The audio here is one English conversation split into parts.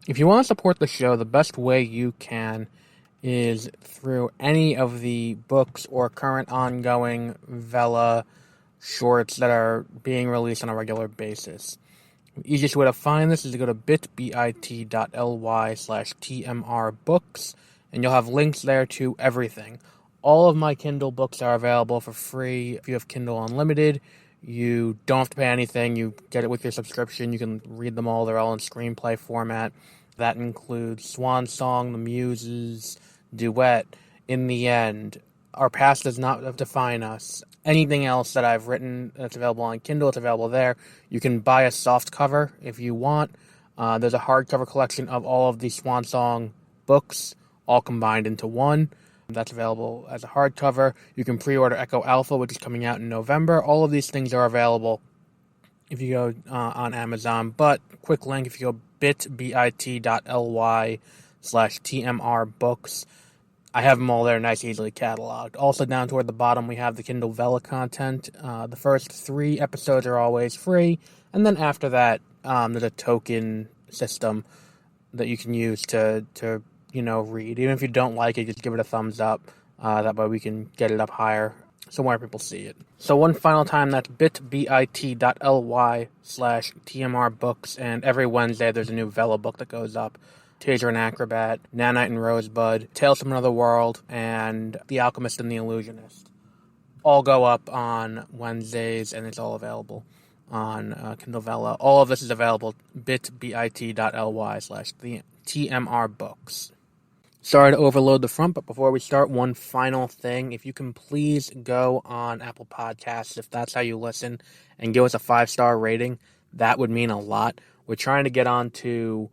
If you want to support the show, the best way you can is through any of the books or current ongoing Vela shorts that are being released on a regular basis. The easiest way to find this is to go to bit.ly/tmrbooks, and you'll have links there to everything. All of my Kindle books are available for free. If you have Kindle Unlimited, you don't have to pay anything. You get it with your subscription. You can read them all. They're all in screenplay format. That includes Swan Song, The Muses, Duet, In the End, Our Past Does Not Define Us. Anything else that I've written that's available on Kindle, it's available there. You can buy a soft cover if you want. There's a hardcover collection of all of the Swan Song books, all combined into one. That's available as a hardcover. You can pre-order Echo Alpha, which is coming out in November. All of these things are available if you go on Amazon. But quick link, if you go bit.ly/tmrbooks, I have them all there, nice, easily cataloged. Also, down toward the bottom, we have the Kindle Vela content. The first 3 episodes are always free, and then after that, there's a token system that you can use to read. Even if you don't like it, just give it a thumbs up. That way we can get it up higher so more people see it. So one final time, that's bit.ly/tmrbooks, and every Wednesday there's a new Vela book that goes up. Taser and Acrobat, Nanite and Rosebud, Tales from Another World, and The Alchemist and the Illusionist. All go up on Wednesdays, and it's all available on Kindle Vela. All of this is available bit.ly/tmrbooks. Sorry to overload the front, but before we start, one final thing. If you can please go on Apple Podcasts, if that's how you listen, and give us a 5-star rating, that would mean a lot. We're trying to get on to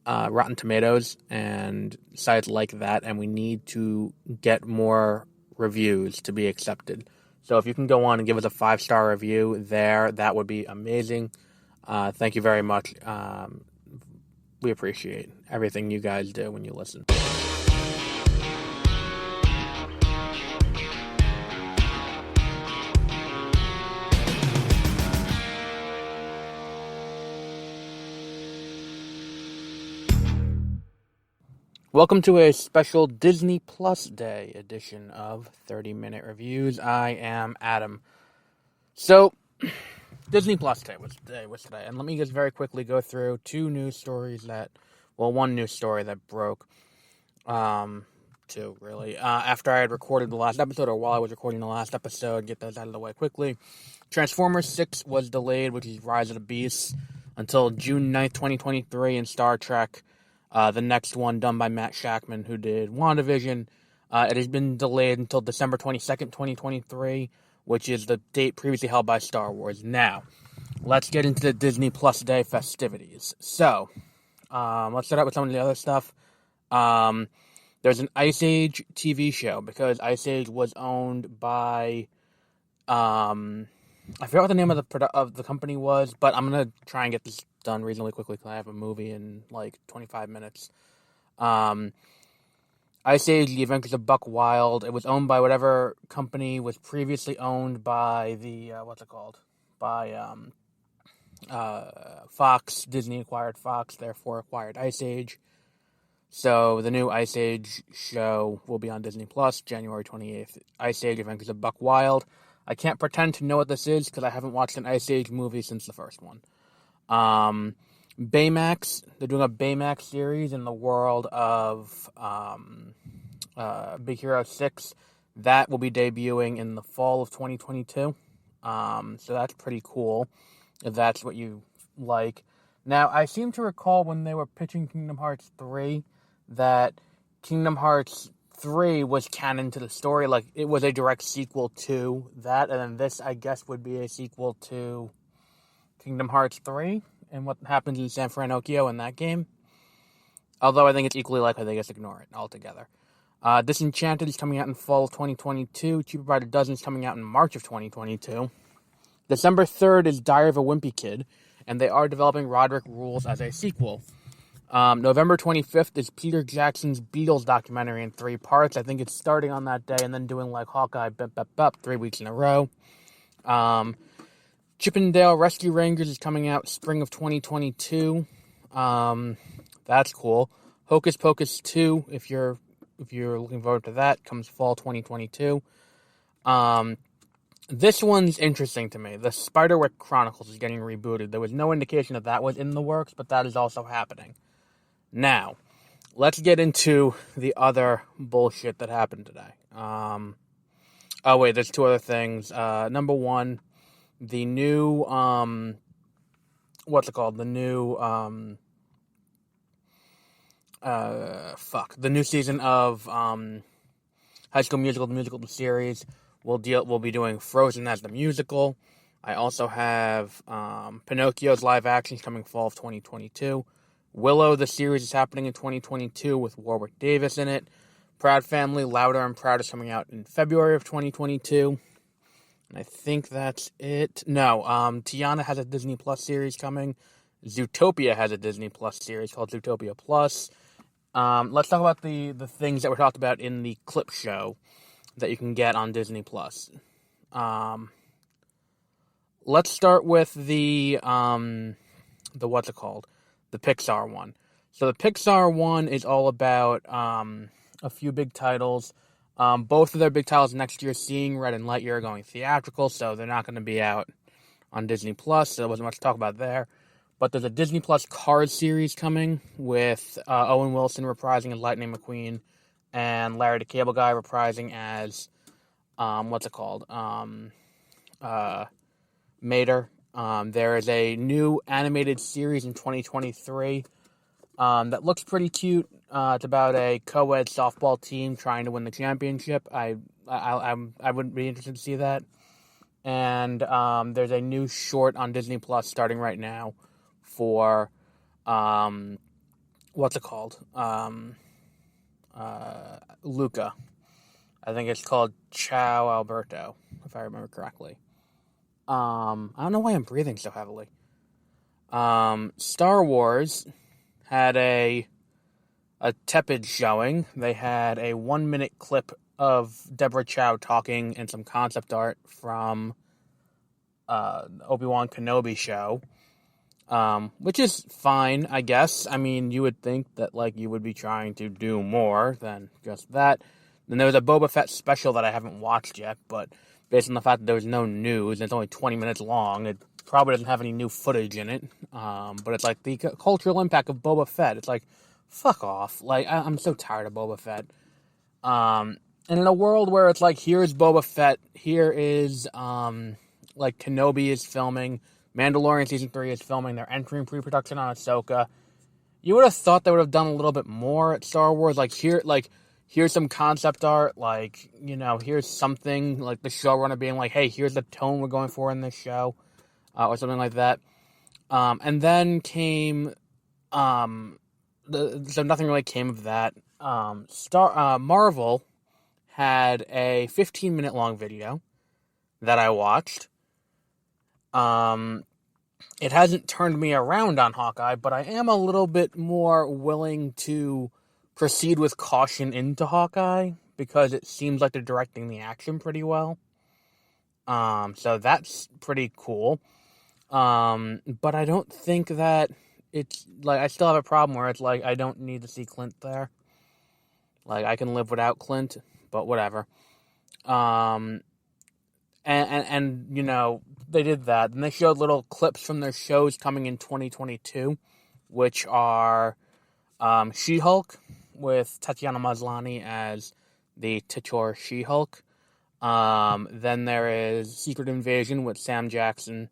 Rotten Tomatoes and sites like that, and we need to get more reviews to be accepted. So if you can go on and give us a 5-star review there, that would be amazing. Thank you very much. We appreciate everything you guys do when you listen. Welcome to a special Disney Plus Day edition of 30-Minute Reviews. I am Adam. So, Disney Plus Day was today, and let me just very quickly go through one news story that broke. Two, really. After I had recorded the last episode, or while I was recording the last episode, get those out of the way quickly. Transformers 6 was delayed, which is Rise of the Beasts, until June 9th, 2023, and Star Trek, the next one done by Matt Shackman, who did WandaVision. It has been delayed until December 22nd, 2023, which is the date previously held by Star Wars. Now, let's get into the Disney Plus Day festivities. So, let's start out with some of the other stuff. There's an Ice Age TV show, because Ice Age was owned by, I forgot what the name of the company was, but I'm going to try and get this done reasonably quickly because I have a movie in like 25 minutes. Ice Age, The Adventures of Buck Wild. It was owned by whatever company was previously owned by the, Fox. Disney acquired Fox, therefore acquired Ice Age. So the new Ice Age show will be on Disney Plus, January 28th. Ice Age, Adventures of Buck Wild. I can't pretend to know what this is because I haven't watched an Ice Age movie since the first one. Baymax, they're doing a Baymax series in the world of Big Hero 6. That will be debuting in the fall of 2022. So that's pretty cool, if that's what you like. Now, I seem to recall when they were pitching Kingdom Hearts 3 that Kingdom Hearts 3 was canon to the story. Like, it was a direct sequel to that, and then this, I guess, would be a sequel to Kingdom Hearts 3 and what happens in San Francisco in that game. Although I think it's equally likely they just ignore it altogether. Disenchanted is coming out in fall of 2022. Cheaper by the Dozen is coming out in March of 2022. December 3rd is Diary of a Wimpy Kid, and they are developing Roderick Rules as a sequel. November 25th is Peter Jackson's Beatles documentary in 3 parts. I think it's starting on that day and then doing like Hawkeye, 3 weeks in a row. Chippendale Rescue Rangers is coming out spring of 2022. that's cool. Hocus Pocus 2, if you're looking forward to that, comes fall 2022. This one's interesting to me. The Spiderweb Chronicles is getting rebooted. There was no indication that was in the works, but that is also happening. Now, let's get into the other bullshit that happened today. Oh wait, there's two other things. Number one, the new what's it called? The new the new season of High School Musical, the musical series. We'll be doing Frozen as the musical. I also have Pinocchio's live actions coming fall of 2022. Willow, the series, is happening in 2022 with Warwick Davis in it. Proud Family, Louder and Proud is coming out in February of 2022. And I think that's it. No, Tiana has a Disney Plus series coming. Zootopia has a Disney Plus series called Zootopia Plus. Let's talk about the things that were talked about in the clip show that you can get on Disney Plus. Let's start with the what's it called? The Pixar one. So the Pixar one is all about a few big titles. Both of their big titles next year, Seeing Red and Lightyear, are going theatrical, so they're not going to be out on Disney Plus. So there wasn't much to talk about there. But there's a Disney Plus Cars series coming with Owen Wilson reprising as Lightning McQueen and Larry the Cable Guy reprising as what's it called? Mater. There is a new animated series in 2023 that looks pretty cute. It's about a co-ed softball team trying to win the championship. I would be interested to see that. And there's a new short on Disney Plus starting right now for what's it called? Luca. I think it's called Ciao Alberto, if I remember correctly. I don't know why I'm breathing so heavily. Star Wars had a tepid showing. They had a 1-minute clip of Deborah Chow talking and some concept art from Obi-Wan Kenobi show, which is fine, I guess. I mean, you would think that you would be trying to do more than just that. Then there was a Boba Fett special that I haven't watched yet, but based on the fact that there was no news, and it's only 20 minutes long, it probably doesn't have any new footage in it. But it's the cultural impact of Boba Fett. It's fuck off. I'm so tired of Boba Fett. And in a world where it's here's Boba Fett, here is, Kenobi is filming, Mandalorian Season 3 is filming, they're entering pre-production on Ahsoka. You would have thought they would have done a little bit more at Star Wars. Here's some concept art, here's something, the showrunner being hey, here's the tone we're going for in this show, or something like that. And then came, so nothing really came of that. Marvel had a 15-minute long video that I watched. It hasn't turned me around on Hawkeye, but I am a little bit more willing to proceed with caution into Hawkeye because it seems like they're directing the action pretty well. So that's pretty cool. But I don't think that it's I still have a problem where it's I don't need to see Clint there. I can live without Clint, but whatever. And they did that. And they showed little clips from their shows coming in 2022, which are She-Hulk with Tatiana Maslany as the titular She-Hulk. Then there is Secret Invasion with Sam Jackson,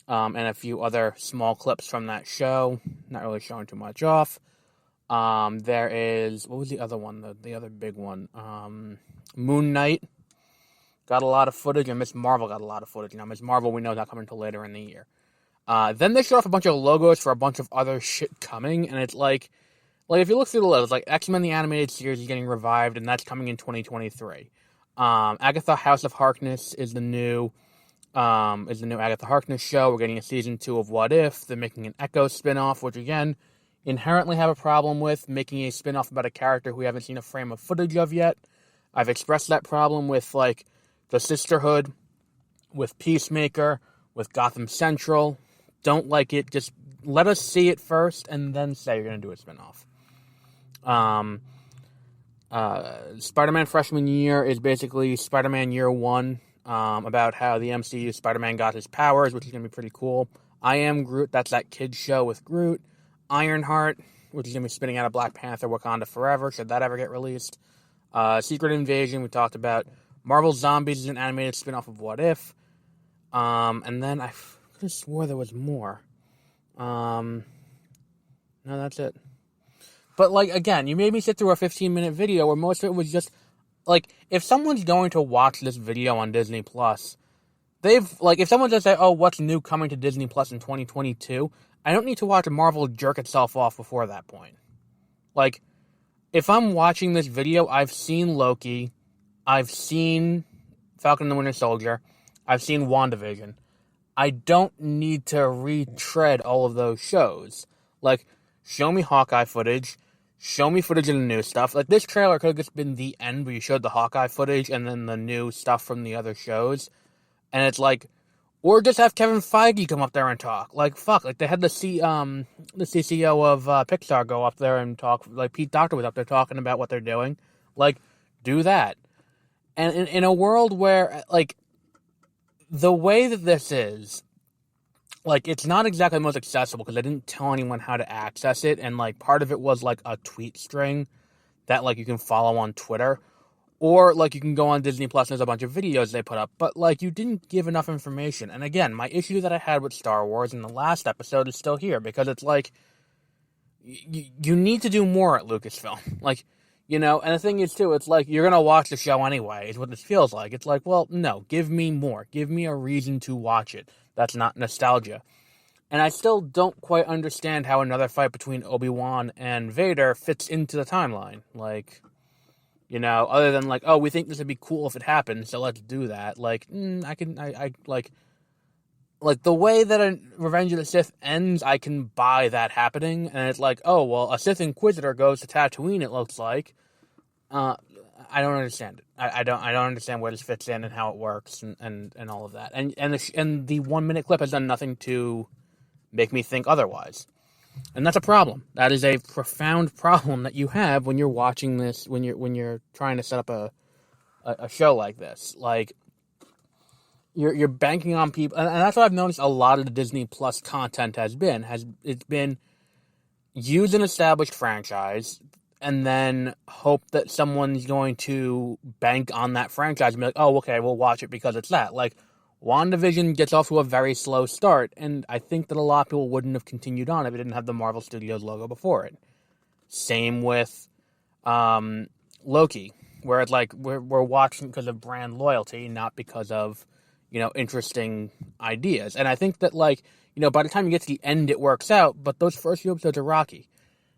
and a few other small clips from that show. Not really showing too much off. There is, what was the other one? The other big one? Moon Knight got a lot of footage, and Ms. Marvel got a lot of footage. Now, Ms. Marvel, we know, is not coming until later in the year. Then they showed off a bunch of logos for a bunch of other shit coming, and it's if you look through the list, X-Men the Animated Series is getting revived, and that's coming in 2023. Agatha House of Harkness is the new Agatha Harkness show. We're getting a season 2 of What If. They're making an Echo spinoff, which again, inherently have a problem with making a spinoff about a character who we haven't seen a frame of footage of yet. I've expressed that problem with the Sisterhood, with Peacemaker, with Gotham Central. Don't like it. Just let us see it first, and then say you're going to do a spinoff. Spider-Man Freshman Year is basically Spider-Man Year 1, about how the MCU Spider-Man got his powers, which is going to be pretty cool. I Am Groot, that's that kid's show with Groot. Ironheart, which is going to be spinning out of Black Panther Wakanda Forever, should that ever get released. Secret Invasion, we talked about. Marvel Zombies is an animated spin-off of What If. And then I could have swore there was more. No, that's it. But, like, again, you made me sit through a 15-minute video where most of it was just, like, if someone's going to watch this video on Disney+, if someone just say, oh, what's new coming to Disney Plus in 2022, I don't need to watch Marvel jerk itself off before that point. Like, if I'm watching this video, I've seen Loki, I've seen Falcon and the Winter Soldier, I've seen WandaVision. I don't need to retread all of those shows. Like, show me Hawkeye footage, show me footage of the new stuff. Like, this trailer could have just been the end where you showed the Hawkeye footage and then the new stuff from the other shows. And it's like, or just have Kevin Feige come up there and talk. Like, fuck, like, they had the CCO of Pixar go up there and talk. Like, Pete Docter was up there talking about what they're doing. Like, do that. And in a world where, like, the way that this is, like, it's not exactly the most accessible because I didn't tell anyone how to access it. And, like, part of it was, like, a tweet string that, like, you can follow on Twitter. Or, like, you can go on Disney Plus and there's a bunch of videos they put up. But, like, you didn't give enough information. And, again, my issue that I had with Star Wars in the last episode is still here. Because it's like, you need to do more at Lucasfilm. Like, you know, and the thing is, too, it's like, you're going to watch the show anyway, is what this feels like. It's like, well, no, give me more. Give me a reason to watch it. That's not nostalgia. And I still don't quite understand how another fight between Obi-Wan and Vader fits into the timeline. Like, you know, other than, like, oh, we think this would be cool if it happened, so let's do that. Like, like, the way that a Revenge of the Sith ends, I can buy that happening, and it's like, oh, well, a Sith Inquisitor goes to Tatooine, it looks like. I don't understand it. I don't understand where this fits in and how it works and all of that. And the 1 minute clip has done nothing to make me think otherwise. And that's a problem. That is a profound problem that you have when you're watching this, when you're trying to set up a show like this. Like, you're banking on people, and that's what I've noticed a lot of the Disney Plus content has been. It's been use an established franchise and then hope that someone's going to bank on that franchise and be like, oh, okay, we'll watch it because it's that. Like, WandaVision gets off to a very slow start, and I think that a lot of people wouldn't have continued on if it didn't have the Marvel Studios logo before it. Same with Loki, where it's like we're watching because of brand loyalty, not because of, you know, interesting ideas. And I think that, like, you know, by the time you get to the end, it works out, but those first few episodes are rocky.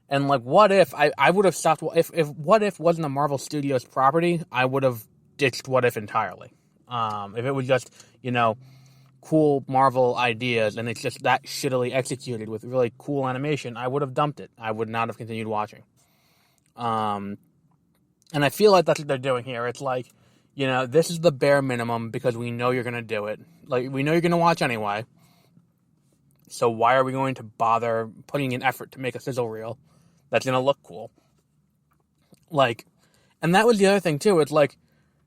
And, like, What If, I would have stopped, if What If wasn't a Marvel Studios property, I would have ditched What If entirely. If it was just, you know, cool Marvel ideas and it's just that shittily executed with really cool animation, I would have dumped it. I would not have continued watching. And I feel like that's what they're doing here. It's like, you know, this is the bare minimum because we know you're going to do it. Like, we know you're going to watch anyway. So why are we going to bother putting in effort to make a sizzle reel that's going to look cool? Like, and that was the other thing, too. It's like,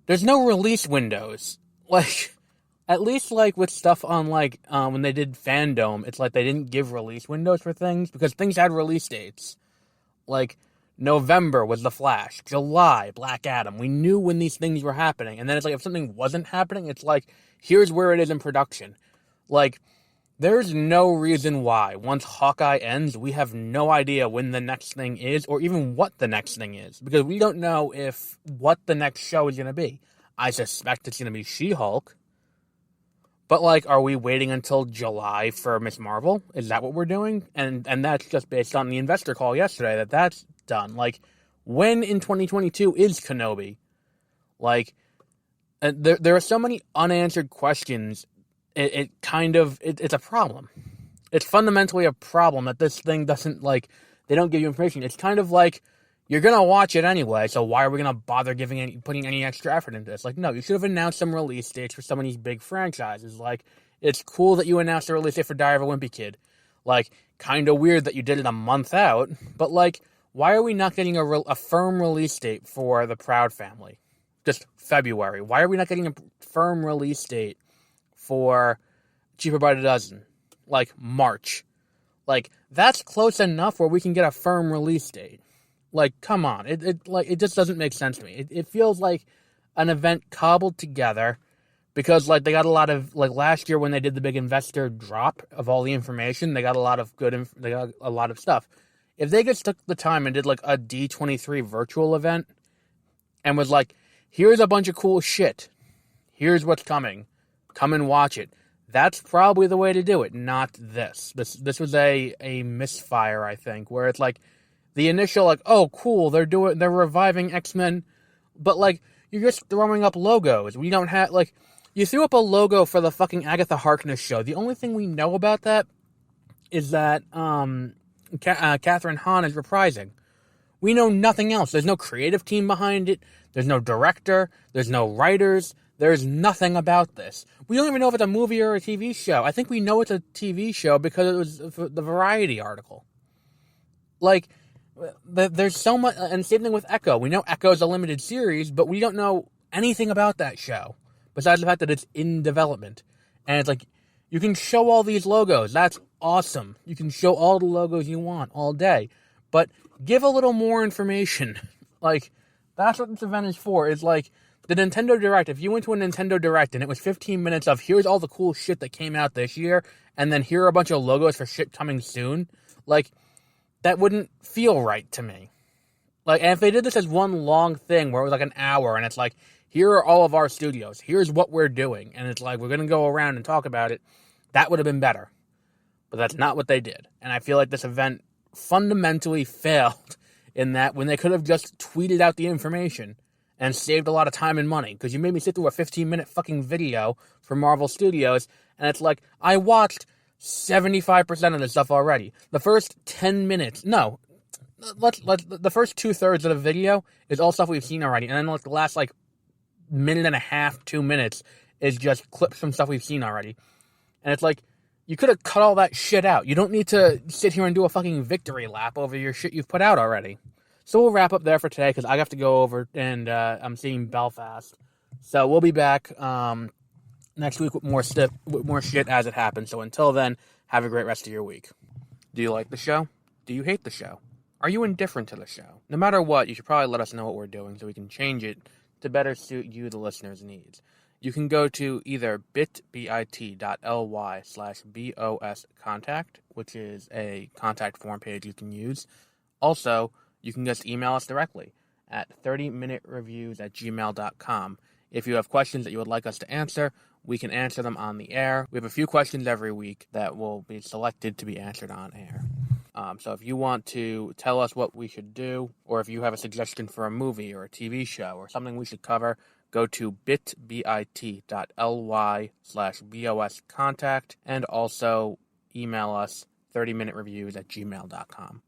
there's no release windows. Like, at least, like, with stuff on, like, when they did Fandom, it's like they didn't give release windows for things because things had release dates. Like, November was The Flash. July, Black Adam. We knew when these things were happening. And then it's like, if something wasn't happening, it's like, here's where it is in production. Like, there's no reason why, once Hawkeye ends, we have no idea when the next thing is, or even what the next thing is. Because we don't know what the next show is going to be. I suspect it's going to be She-Hulk. But, like, are we waiting until July for Ms. Marvel? Is that what we're doing? And that's just based on the investor call yesterday, that's done. Like, when in 2022 is Kenobi? Like, there are so many unanswered questions. It's a problem. It's fundamentally a problem that this thing doesn't, like, they don't give you information. It's kind of like, you're going to watch it anyway, so why are we going to bother putting any extra effort into this? Like, no, you should have announced some release dates for some of these big franchises. Like, it's cool that you announced a release date for Diary of a Wimpy Kid. Like, kind of weird that you did it a month out, but, like, why are we not getting a firm release date for The Proud Family? Just February. Why are we not getting a firm release date for Cheaper by the Dozen? Like, March. Like, that's close enough where we can get a firm release date. Like, come on. It just doesn't make sense to me. It feels like an event cobbled together because, like, they got a lot of, like, last year when they did the big investor drop of all the information, they got a lot of they got a lot of stuff. If they just took the time and did, like, a D23 virtual event and was like, here's a bunch of cool shit. Here's what's coming. Come and watch it. That's probably the way to do it, not this. This was a misfire, I think, where it's like the initial, like, oh, cool, they're reviving X-Men, but, like, you're just throwing up logos. We don't have, like, you threw up a logo for the fucking Agatha Harkness show. The only thing we know about that is that Catherine Hahn is reprising. We know nothing else. There's no creative team behind it. There's no director. There's no writers. There's nothing about this. We don't even know if it's a movie or a TV show. I think we know it's a TV show because it was the Variety article. Like, there's so much, and same thing with Echo. We know Echo is a limited series, but we don't know anything about that show, besides the fact that it's in development. And it's like, you can show all these logos. That's awesome. You can show all the logos you want all day. But give a little more information. Like, that's what this event is for. It's like, the Nintendo Direct, if you went to a Nintendo Direct and it was 15 minutes of, here's all the cool shit that came out this year, and then here are a bunch of logos for shit coming soon, like, that wouldn't feel right to me. Like, and if they did this as one long thing where it was like an hour, and it's like, here are all of our studios, here's what we're doing, and it's like, we're going to go around and talk about it, that would have been better. But that's not what they did. And I feel like this event fundamentally failed in that when they could have just tweeted out the information and saved a lot of time and money, because you made me sit through a 15-minute fucking video for Marvel Studios, and it's like, I watched 75% of this stuff already. The first 10 minutes, no, the first 2/3 of the video is all stuff we've seen already, and then like the last like minute and a half, 2 minutes is just clips from stuff we've seen already. And it's like, you could have cut all that shit out. You don't need to sit here and do a fucking victory lap over your shit you've put out already. So we'll wrap up there for today, because I have to go over and I'm seeing Belfast. So we'll be back next week with more shit as it happens. So until then, have a great rest of your week. Do you like the show? Do you hate the show? Are you indifferent to the show? No matter what, you should probably let us know what we're doing so we can change it to better suit you, the listener's needs. You can go to either bit.ly/BOScontact, which is a contact form page you can use. Also, you can just email us directly at 30minutereviews@gmail.com. If you have questions that you would like us to answer, we can answer them on the air. We have a few questions every week that will be selected to be answered on air. So if you want to tell us what we should do, or if you have a suggestion for a movie or a TV show or something we should cover, go to bit.ly/BOScontact, and also email us 30minutereviews@gmail.com.